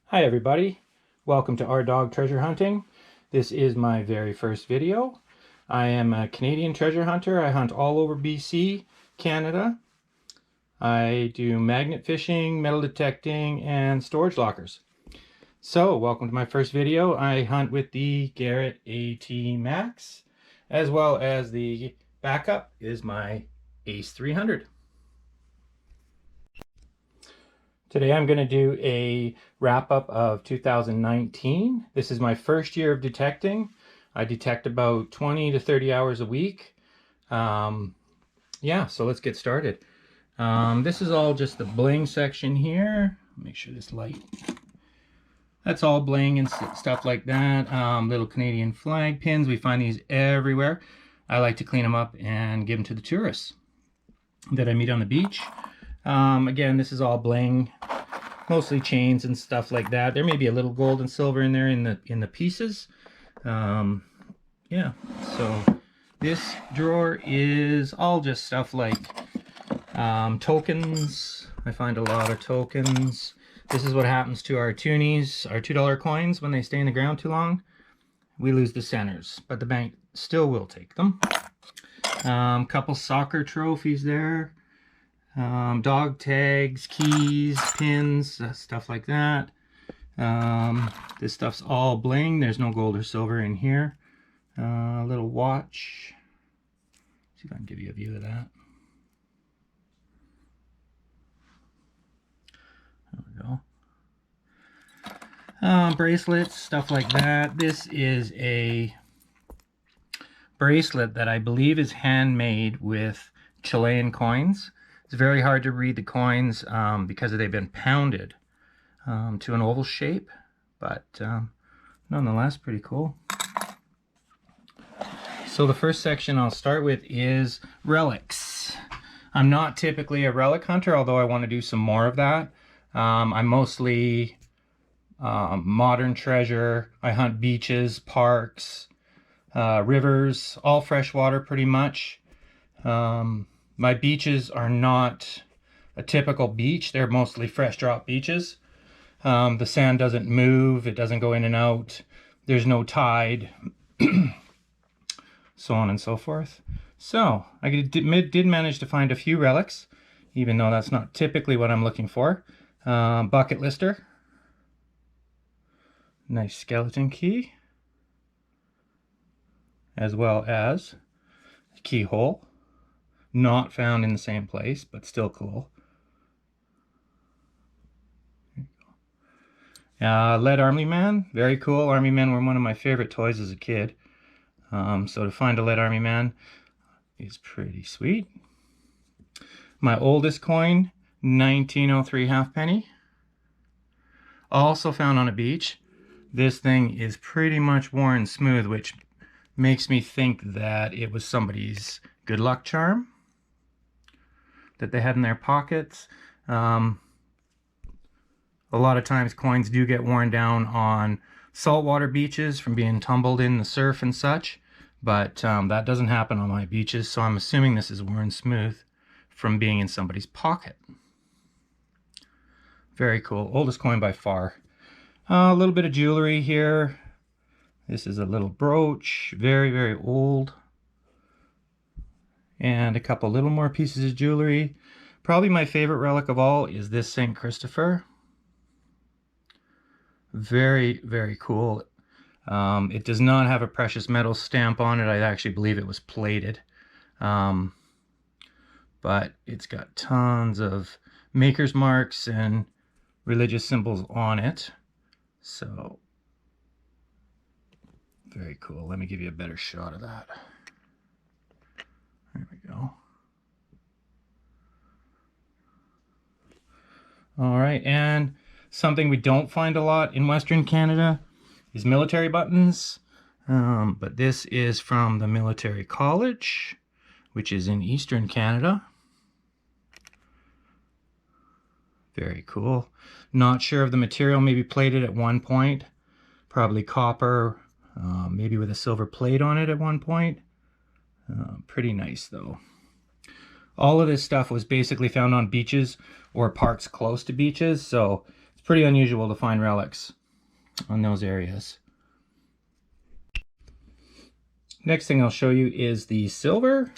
Hi everybody, welcome to Our Dog Treasure Hunting. This is my very first video. I am a Canadian treasure hunter. I hunt all over BC, Canada. I do magnet fishing, metal detecting, and storage lockers. So, welcome to my first video. I hunt with the Garrett AT Max, as well as the backup is my Ace 300. Today I'm going to do a wrap-up of 2019. This is my first year of detecting. I detect about 20 to 30 hours a week. Yeah, so let's get started. This is all just the bling section here. Make sure this light. That's all bling and stuff like that. Little Canadian flag pins. We find these everywhere. I like to clean them up and give them to the tourists that I meet on the beach. Again, this is all bling, mostly chains and stuff like that. There may be a little gold and silver in there in the pieces. Yeah, so this drawer is all just stuff like tokens. I find a lot of tokens. This is what happens to our toonies, our $2 coins, when they stay in the ground too long. We lose the centers, but the bank still will take them. Couple soccer trophies there. Dog tags, keys, pins, stuff like that. This stuff's all bling. There's no gold or silver in here. A little watch. See if I can give you a view of that. There we go. Bracelets, stuff like that. This is a bracelet that I believe is handmade with Chilean coins. It's very hard to read the coins because they've been pounded to an oval shape, but nonetheless pretty cool. So the first section I'll start with is relics. I'm not typically a relic hunter, although I want to do some more of that. I'm mostly modern treasure. I hunt beaches, parks, rivers, all freshwater pretty much. My beaches are not a typical beach. They're mostly fresh drop beaches. The sand doesn't move. It doesn't go in and out. There's no tide. So on and so forth. So I did manage to find a few relics, even though that's not typically what I'm looking for. Bucket lister. Nice skeleton key. As well as a keyhole. Not found in the same place, but still cool. Lead Army Man, very cool. Army Men were one of my favorite toys as a kid. So to find a Lead Army Man is pretty sweet. My oldest coin, 1903 halfpenny. Also found on a beach. This thing is pretty much worn smooth, which makes me think that it was somebody's good luck charm that they had in their pockets. A lot of times coins do get worn down on saltwater beaches from being tumbled in the surf and such, but that doesn't happen on my beaches, so I'm assuming this is worn smooth from being in somebody's pocket. Very cool. Oldest coin by far. A little bit of jewelry here. This is a little brooch, very, very old. And a couple little more pieces of jewelry. Probably my favorite relic of all is this St. Christopher. Very, very cool. It does not have a precious metal stamp on it. I actually believe it was plated. But it's got tons of maker's marks and religious symbols on it. So, very cool. Let me give you a better shot of that. There we go. All right, and something we don't find a lot in Western Canada is military buttons. But this is from the military college, which is in Eastern Canada. Very cool. Not sure of the material, maybe plated at one point. Probably copper, maybe with a silver plate on it at one point. Pretty nice though. All of this stuff was basically found on beaches or parks close to beaches, so it's pretty unusual to find relics on those areas. Next thing I'll show you is the silver.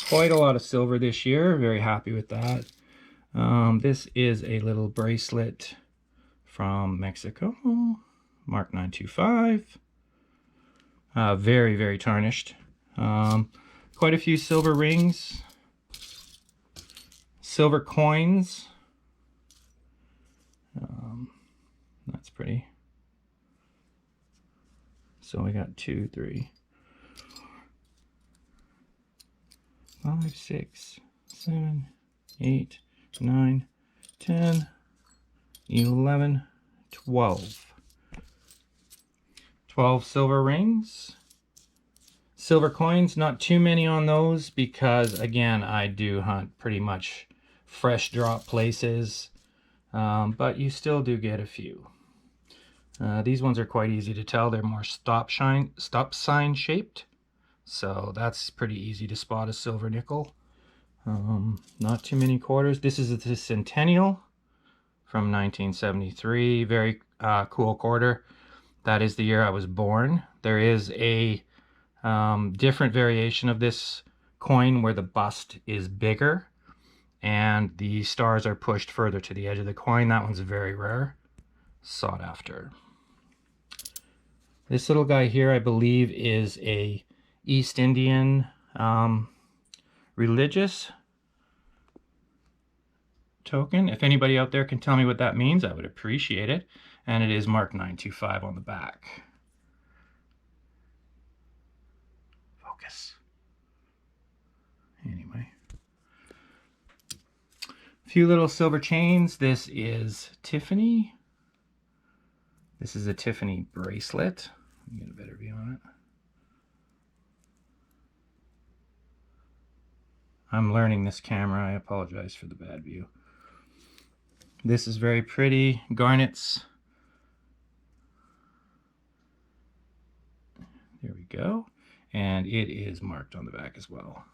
Quite a lot of silver this year. Very happy with that. This is a little bracelet from Mexico, Mark 925. Very, very tarnished. Quite a few silver rings, silver coins. That's pretty. So we got 2, 3, 5, 6, 7, 8, 9, 10, 11, 12. 12 silver rings. Silver coins, not too many on those because, again, I do hunt pretty much fresh drop places, but you still do get a few. These ones are quite easy to tell. They're more stop sign shaped, so that's pretty easy to spot a silver nickel. Not too many quarters. This is the Centennial from 1973. Very cool quarter. That is the year I was born. There is a different variation of this coin where the bust is bigger and the stars are pushed further to the edge of the coin. That one's very rare, sought after. This little guy here, I believe, is a East Indian religious token. If anybody out there can tell me what that means, I would appreciate it. And it is Mark 925 on the back. Focus. Anyway. A few little silver chains. This is Tiffany. This is a Tiffany bracelet. Let me get a better view on it. I'm learning this camera. I apologize for the bad view. This is very pretty. Garnets. There we go. And it is marked on the back as well.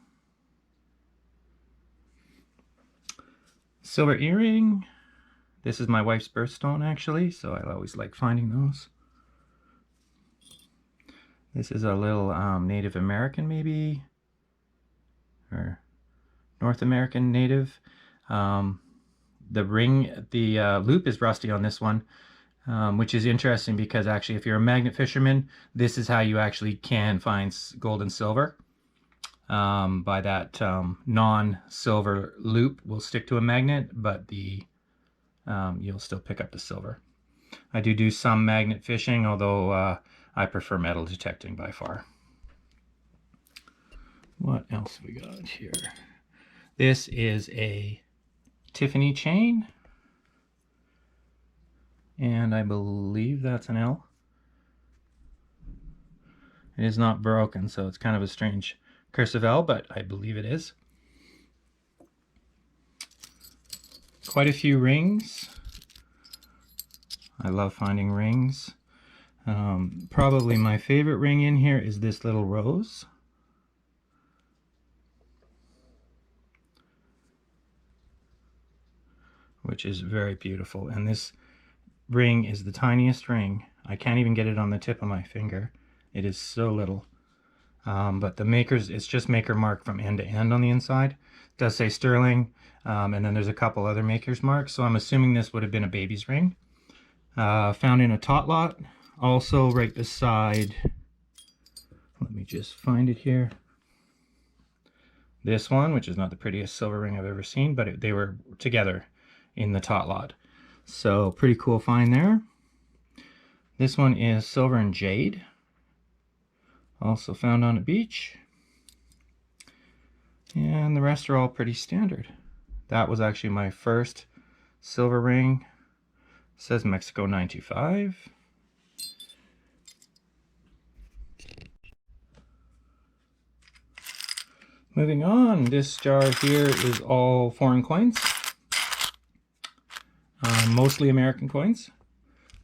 Silver earring. This is my wife's birthstone, actually, so I always like finding those. This is a little Native American, maybe, or North American native. The ring, the loop is rusty on this one, which is interesting because actually if you're a magnet fisherman, this is how you actually can find gold and silver. By that non-silver loop will stick to a magnet, but the you'll still pick up the silver. I do some magnet fishing, although I prefer metal detecting by far. What else have we got here? This is a Tiffany chain, and I believe that's an L. It is not broken, so it's kind of a strange cursive L, but I believe it is. Quite a few rings. I love finding rings. Probably my favorite ring in here is this little rose. Which is very beautiful. And this ring is the tiniest ring. I can't even get it on the tip of my finger. It is so little. But the maker's, it's just maker mark from end to end on the inside. It does say sterling, and then there's a couple other maker's marks. So I'm assuming this would have been a baby's ring. Found in a tot lot. Also right beside, let me just find it here. This one, which is not the prettiest silver ring I've ever seen, but they were together in the tot lot. So pretty cool find there. This one is silver and jade. Also found on a beach. And the rest are all pretty standard. That was actually my first silver ring. It says Mexico 925. Moving on, this jar here is all foreign coins. Mostly American coins,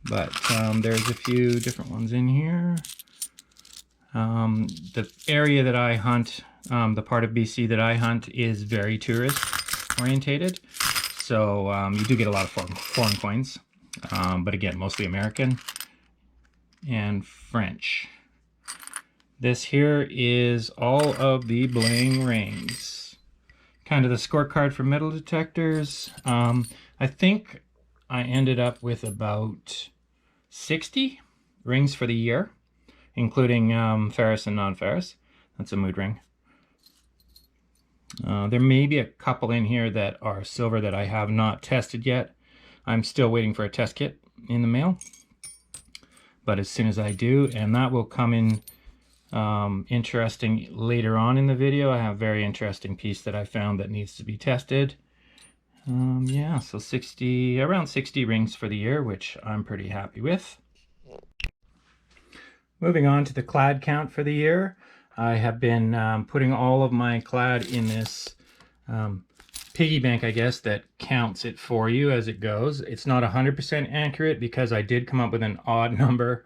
but there's a few different ones in here. The area that I hunt, the part of BC that I hunt, is very tourist orientated, so you do get a lot of foreign coins. but again, mostly American and French. This here is all of the bling rings. Kind of the scorecard for metal detectors. I think I ended up with about 60 rings for the year, including ferrous and non-ferrous. That's a mood ring. There may be a couple in here that are silver that I have not tested yet. I'm still waiting for a test kit in the mail, but as soon as I do, and that will come in interesting later on in the video. I have a very interesting piece that I found that needs to be tested. Yeah, so around 60 rings for the year, which I'm pretty happy with. Moving on to the Clad count for the year. I have been putting all of my Clad in this piggy bank, I guess, that counts it for you as it goes. It's not 100% accurate because I did come up with an odd number,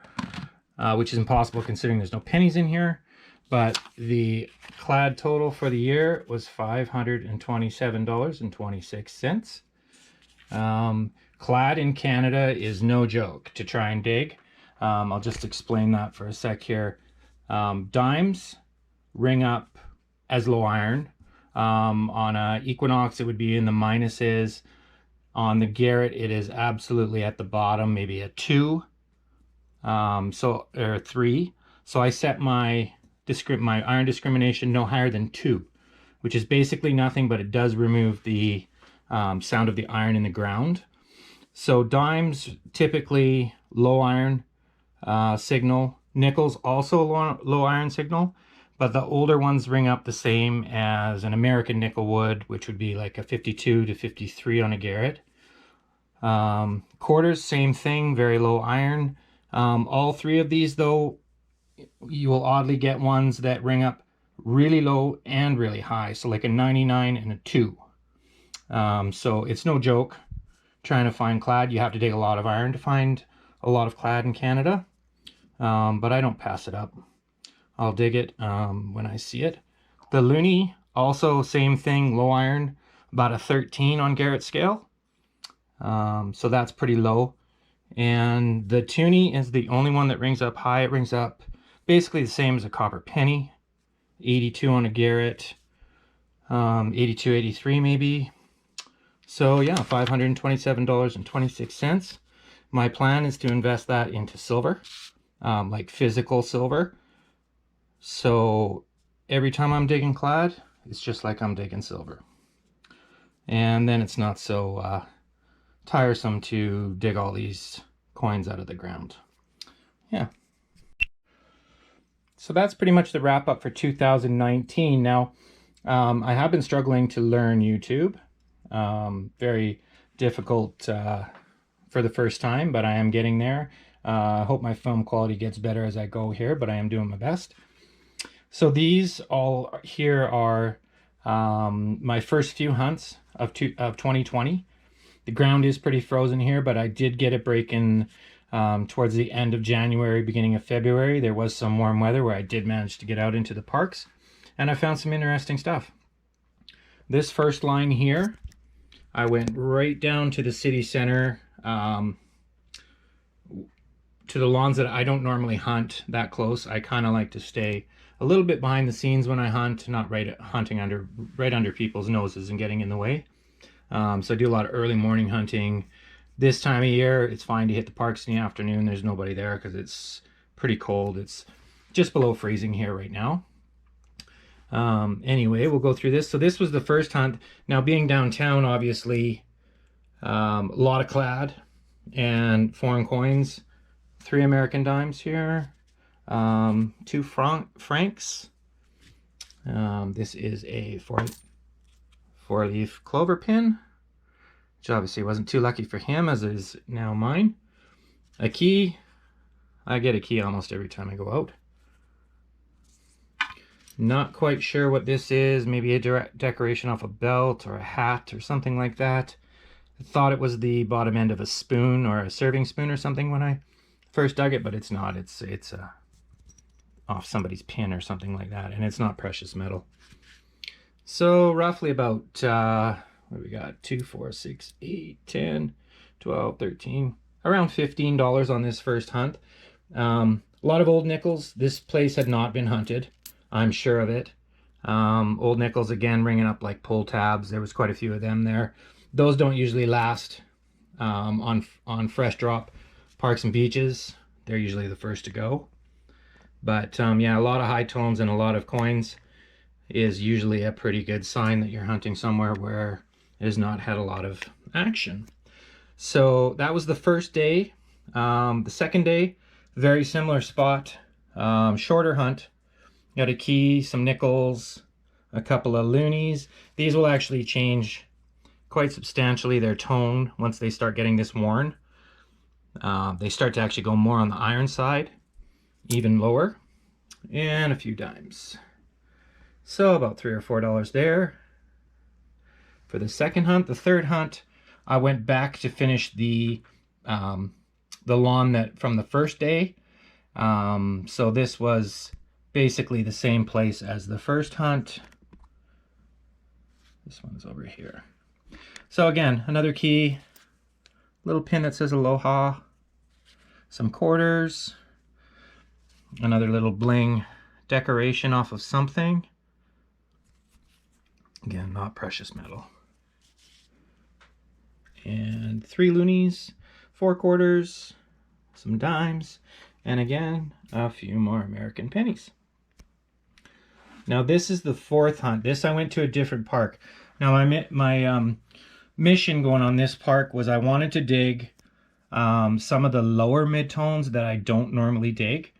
which is impossible considering there's no pennies in here. But the Clad total for the year was $527.26. Clad in Canada is no joke to try and dig. I'll just explain that for a sec here. Dimes ring up as low iron. On a Equinox, it would be in the minuses. On the Garrett, it is absolutely at the bottom, maybe a 2, or 3. So I set my iron discrimination no higher than 2, which is basically nothing, but it does remove the sound of the iron in the ground. So dimes typically low iron signal. Nickels also low iron signal, but the older ones ring up the same as an American nickel would, which would be like a 52 to 53 on a Garrett. Quarters, same thing, very low iron. All three of these, though, you will oddly get ones that ring up really low and really high, so like a 99 and a 2. So it's no joke trying to find Clad. You have to dig a lot of iron to find a lot of Clad in Canada, but I don't pass it up. I'll dig it when I see it. The Loonie, also same thing, low iron, about a 13 on Garrett scale. So that's pretty low. And the Toonie is the only one that rings up high. It rings up basically the same as a copper penny, 82 on a Garrett, 82, 83 maybe. So yeah, $527.26. My plan is to invest that into silver, like physical silver. So every time I'm digging Clad, it's just like I'm digging silver. And then it's not so tiresome to dig all these coins out of the ground. Yeah. So that's pretty much the wrap up for 2019. Now, I have been struggling to learn YouTube. Very difficult for the first time, but I am getting there. I hope my film quality gets better as I go here, but I am doing my best. So these all here are my first few hunts of 2020. The ground is pretty frozen here, but I did get it breaking towards the end of January, beginning of February. There was some warm weather where I did manage to get out into the parks, and I found some interesting stuff. This first line here, I went right down to the city center, to the lawns that I don't normally hunt that close. I kind of like to stay a little bit behind the scenes when I hunt, not hunting right under people's noses and getting in the way. So I do a lot of early morning hunting. This time of year, it's fine to hit the parks in the afternoon. There's nobody there because it's pretty cold. It's just below freezing here right now. Anyway, we'll go through this. So this was the first hunt. Now, being downtown, obviously, a lot of Clad and foreign coins. 3 American dimes here. 2 francs. This is a four-leaf clover pin, which obviously wasn't too lucky for him, as is now mine. A key. I get a key almost every time I go out. Not quite sure what this is. Maybe a decoration off a belt or a hat or something like that. I thought it was the bottom end of a spoon or a serving spoon or something when I first dug it, but it's not. It's off somebody's pin or something like that, and it's not precious metal. So roughly about what do we got? 2, 4, 6, 8, 10, 12, 13, around $15 on this first hunt. A lot of old nickels. This place had not been hunted. I'm sure of it. Old nickels, again, ringing up like pull tabs. There was quite a few of them there. Those don't usually last on fresh drop parks and beaches. They're usually the first to go. But yeah, a lot of high tones and a lot of coins is usually a pretty good sign that you're hunting somewhere where it has not had a lot of action. So that was the first day. The second day, very similar spot, shorter hunt. Got a key, some nickels, a couple of loonies. These will actually change quite substantially their tone once they start getting this worn. They start to actually go more on the iron side, even lower, and a few dimes. So about $3 or $4 there for the second hunt. The third hunt, I went back to finish the lawn that from the first day. So this was basically the same place as the first hunt. This one's over here. So again, another key, little pin that says Aloha, some quarters, another little bling decoration off of something. Again, not precious metal. And 3 loonies, 4 quarters, some dimes, and again, a few more American pennies. Now this is the fourth hunt. This I went to a different park. Now my mission going on this park was I wanted to dig some of the lower mid-tones that I don't normally dig.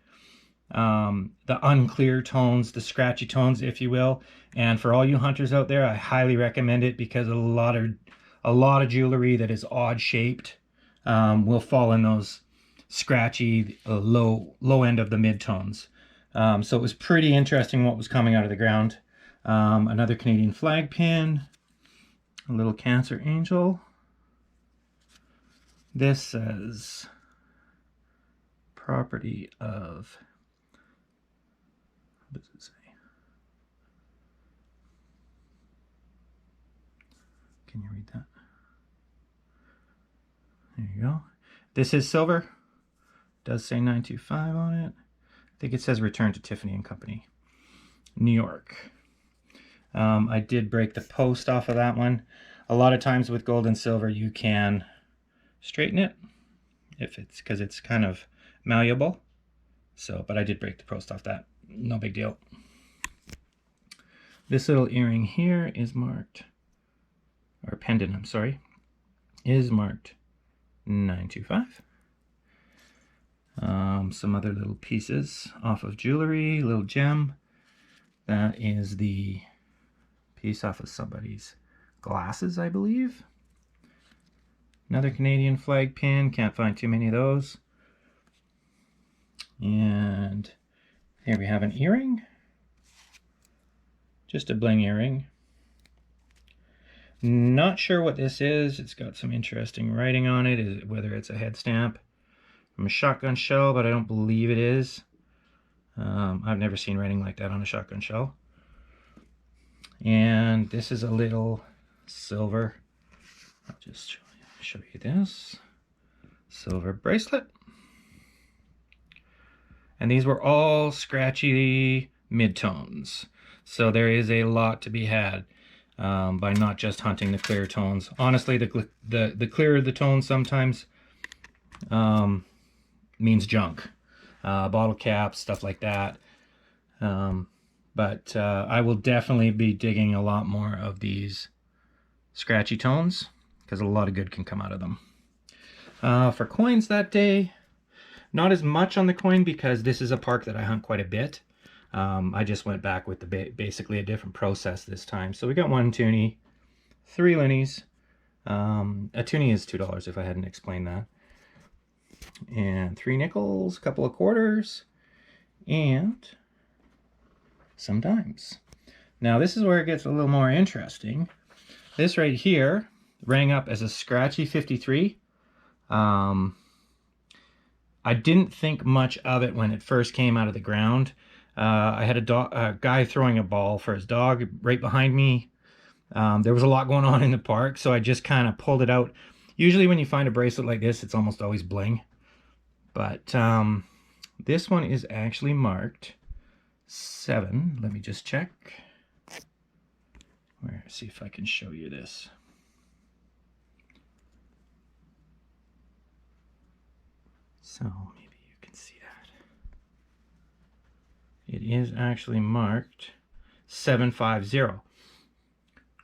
The unclear tones, the scratchy tones, if you will. And for all you hunters out there, I highly recommend it because a lot of jewelry that is odd shaped will fall in those scratchy low end of the mid-tones. So it was pretty interesting what was coming out of the ground. Another Canadian flag pin, a little Cancer Angel. This says property of, what does it say? Can you read that? There you go. This is silver. It does say 925 on it. I think it says return to Tiffany and Company, New York. I did break the post off of that one. A lot of times with gold and silver, you can straighten it if it's because it's kind of malleable. So, but I did break the post off that. No big deal. This little earring here is marked, or pendant, I'm sorry, is marked 925. Some other little pieces off of jewelry, little gem. That is the piece off of somebody's glasses, I believe. Another Canadian flag pin, can't find too many of those. And here we have an earring. Just a bling earring. Not sure what this is. It's got some interesting writing on it, whether it's a head stamp from a shotgun shell, but I don't believe it is. I've never seen writing like that on a shotgun shell. And this is a little silver. I'll just show you this. Silver bracelet. And these were all scratchy mid-tones. So there is a lot to be had by not just hunting the clear tones. Honestly, the clearer the tones sometimes means junk. Bottle caps, stuff like that. But I will definitely be digging a lot more of these scratchy tones because a lot of good can come out of them. For coins that day, not as much on the coin because this is a park that I hunt quite a bit. I just went back with basically a different process this time. So we got 1 toonie, 3 loonies. A toonie is $2 if I hadn't explained that. And 3 nickels, a couple of quarters, and some dimes. Now this is where it gets a little more interesting. This right here rang up as a scratchy 53. I didn't think much of it when it first came out of the ground. I had a guy throwing a ball for his dog right behind me. There was a lot going on in the park, so I just kind of pulled it out Usually when you find a bracelet like this, it's almost always bling. But this one is actually marked 7. Let me just check. See if I can show you this. So maybe you can see that. It is actually marked 750.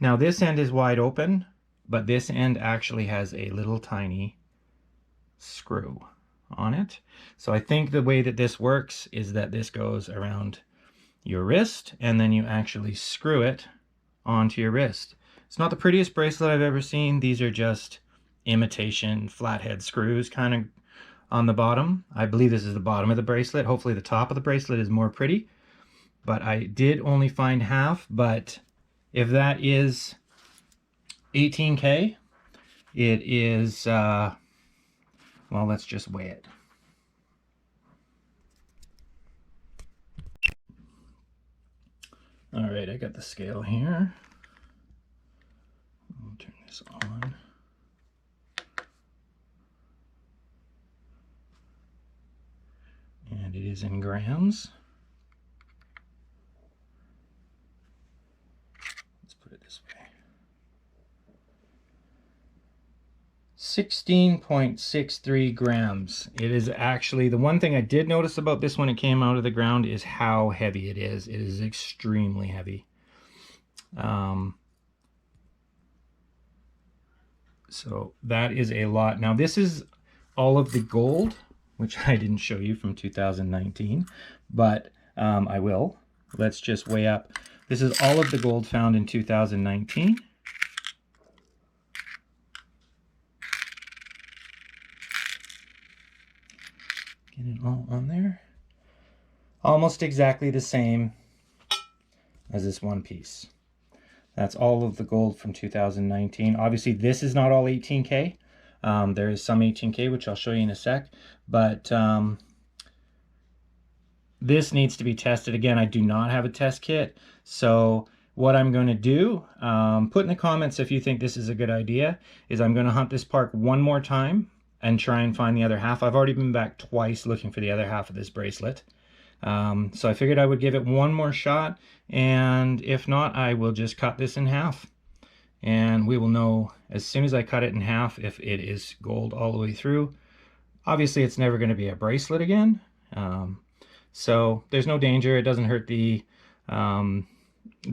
Now this end is wide open, but this end actually has a little tiny screw on it. So I think the way that this works is that this goes around your wrist and then you actually screw it onto your wrist. It's not the prettiest bracelet I've ever seen. These are just imitation flathead screws kind of on the bottom. I believe this is the bottom of the bracelet. Hopefully the top of the bracelet is more pretty, but I did only find half. But if that is 18K, it is well, let's just weigh it. All right, I got the scale here. I'll turn this on. And it is in grams. Let's put it this way. 16.63 grams. It is actually, the one thing I did notice about this when it came out of the ground is how heavy it is. It is extremely heavy. So that is a lot. Now this is all of the gold, which I didn't show you from 2019, but I will. Let's just weigh up. This is all of the gold found in 2019. Get it all on there. Almost exactly the same as this one piece. That's all of the gold from 2019. Obviously, this is not all 18K. There is some 18K, which I'll show you in a sec. But this needs to be tested. Again, I do not have a test kit. So what I'm going to do, put in the comments if you think this is a good idea, is I'm going to hunt this park one more time and try and find the other half. I've already been back twice looking for the other half of this bracelet. So I figured I would give it one more shot, and if not, I will just cut this in half. And we will know as soon as I cut it in half if it is gold all the way through. Obviously, it's never going to be a bracelet again. So there's no danger. It doesn't hurt the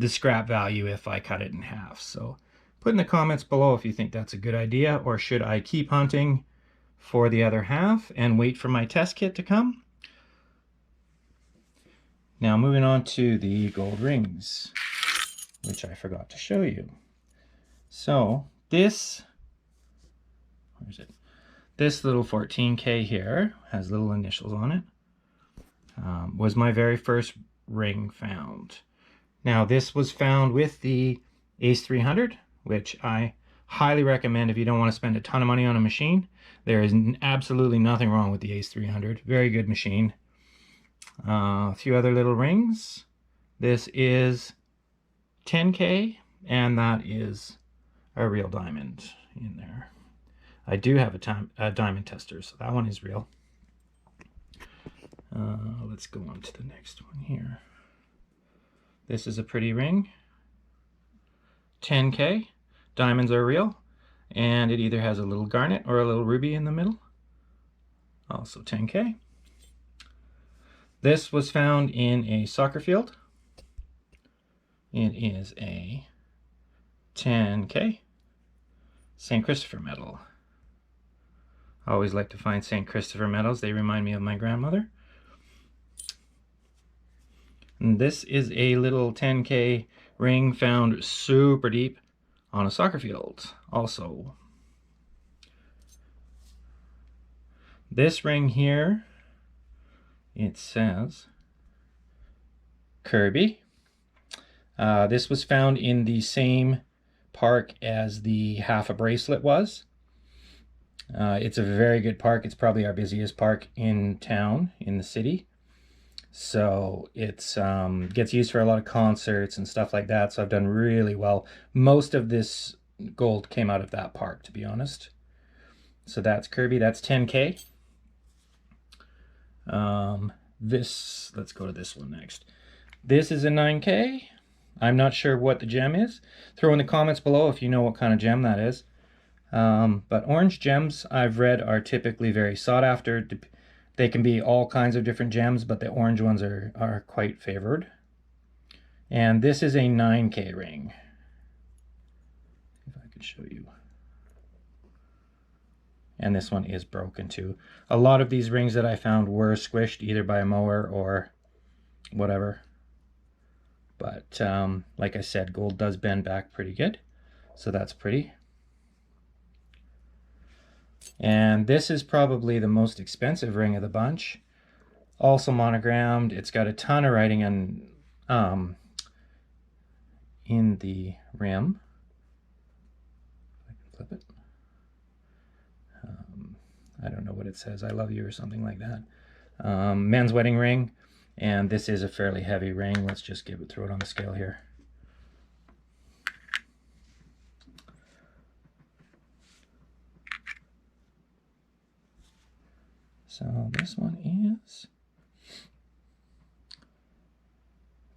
scrap value if I cut it in half. So put in the comments below if you think that's a good idea, or should I keep hunting for the other half and wait for my test kit to come. Now moving on to the gold rings, which I forgot to show you. So this, where's it? This little 14K here has little initials on it. Was my very first ring found. Now this was found with the Ace 300, which I highly recommend if you don't want to spend a ton of money on a machine. There is absolutely nothing wrong with the Ace 300. Very good machine. A few other little rings. This is 10K, and that is a real diamond in there. I do have a diamond tester, so that one is real. Let's go on to the next one here. This is a pretty ring. 10K. Diamonds are real, and it either has a little garnet or a little ruby in the middle. Also 10K. This was found in a soccer field. It is a 10K. St. Christopher medal. I always like to find St. Christopher medals. They remind me of my grandmother. And this is a little 10K ring found super deep on a soccer field also. This ring here, it says Kirby. This was found in the same park as the half a bracelet was. It's a very good park. It's probably our busiest park in town, in the city. So it's gets used for a lot of concerts and stuff like that. So I've done really well. Most of this gold came out of that park, to be honest. So that's Kirby, that's 10K. Let's go to this one next. This is a 9K. I'm not sure what the gem is. Throw in the comments below if you know what kind of gem that is. But orange gems, I've read, are typically very sought after. They can be all kinds of different gems, but the orange ones are quite favored. And this is a 9K ring. If I could show you. And this one is broken too. A lot of these rings that I found were squished either by a mower or whatever. But like I said, gold does bend back pretty good. So that's pretty. And this is probably the most expensive ring of the bunch. Also monogrammed. It's got a ton of writing on in the rim. If I can flip it. I don't know what it says. I love you or something like that. Men's wedding ring. And this is a fairly heavy ring. Let's just throw it on the scale here. So this one is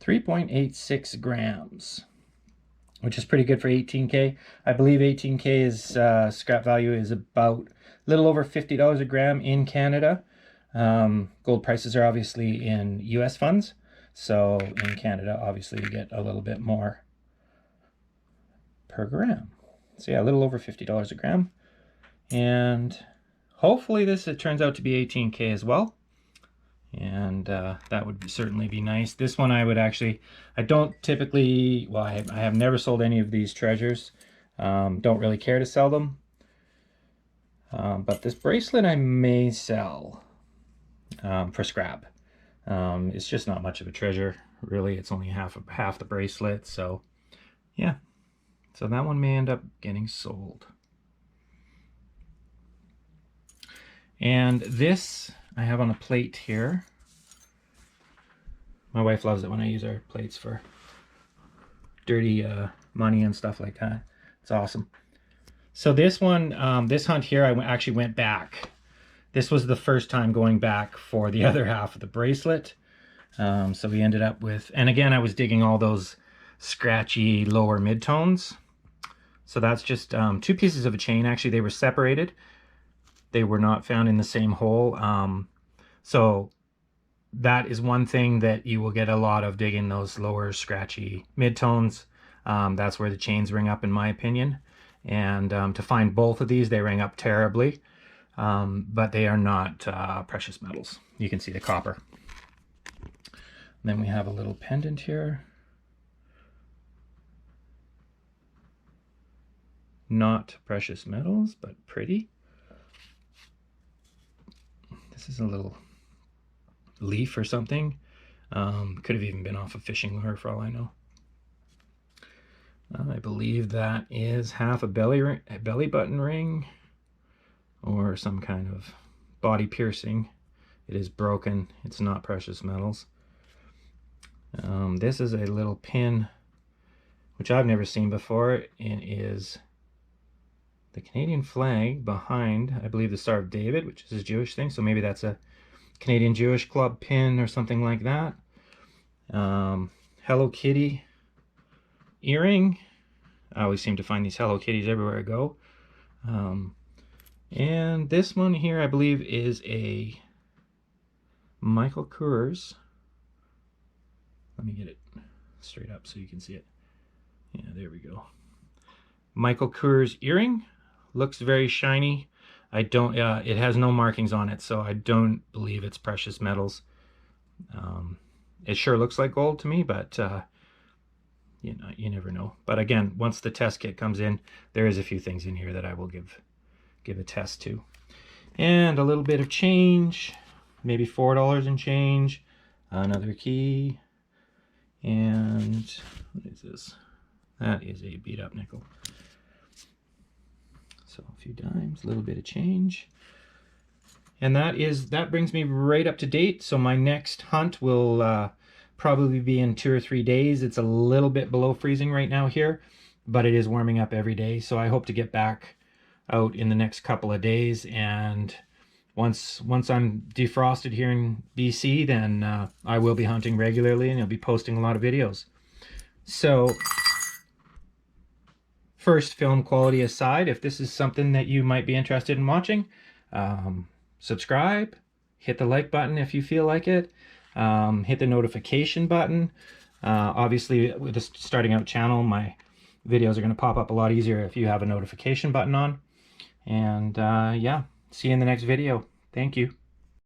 3.86 grams, which is pretty good for 18K. I believe 18K is scrap value is about a little over $50 a gram in Canada. Gold prices are obviously in US funds, so in Canada obviously you get a little bit more per gram. So yeah, a little over $50 a gram. And hopefully it turns out to be 18K as well. And that would certainly be nice. This one I don't typically, well, I have never sold any of these treasures. Don't really care to sell them. But this bracelet I may sell for scrap. It's just not much of a treasure, really. It's only half the bracelet, so yeah. So that one may end up getting sold. And this I have on a plate here. My wife loves it when I use our plates for dirty money and stuff like that. It's awesome. So this one, this hunt here, I actually went back. This was the first time going back for the other half of the bracelet. So we ended up with, and again, I was digging all those scratchy lower mid-tones. So that's just 2 pieces of a chain. Actually, they were separated. They were not found in the same hole. So that is one thing that you will get a lot of digging those lower scratchy mid-tones. That's where the chains ring up, in my opinion. And to find both of these, they ring up terribly. But they are not precious metals. You can see the copper. And then we have a little pendant here. Not precious metals, but pretty. This is a little leaf or something. Could have even been off a fishing lure for all I know. I believe that is half a belly button ring or some kind of body piercing. It is broken. It's not precious metals. This is a little pin, which I've never seen before. It is the Canadian flag behind, I believe, the Star of David, which is a Jewish thing. So maybe that's a Canadian Jewish Club pin or something like that. Hello Kitty earring. I always seem to find these Hello Kitties everywhere I go. And this one here, I believe, is a Michael Kors. Let me get it straight up so you can see it. Yeah, there we go. Michael Kors earring. Looks very shiny. I don't, it has no markings on it, so I don't believe it's precious metals. It sure looks like gold to me, but you know, you never know. But again, once the test kit comes in, there is a few things in here that I will give a test to. And a little bit of change, maybe $4 in change, another key, and what is this? That is a beat up nickel. So a few dimes, a little bit of change. And that brings me right up to date. So my next hunt will probably be in 2 or 3 days. It's a little bit below freezing right now here, but it is warming up every day. So I hope to get back out in the next couple of days, and once I'm defrosted here in BC, then I will be hunting regularly, and I'll be posting a lot of videos. So first, film quality aside, if this is something that you might be interested in watching, subscribe, hit the like button if you feel like it, hit the notification button. Obviously, with a starting out channel, my videos are going to pop up a lot easier if you have a notification button on. And yeah, see you in the next video. Thank you.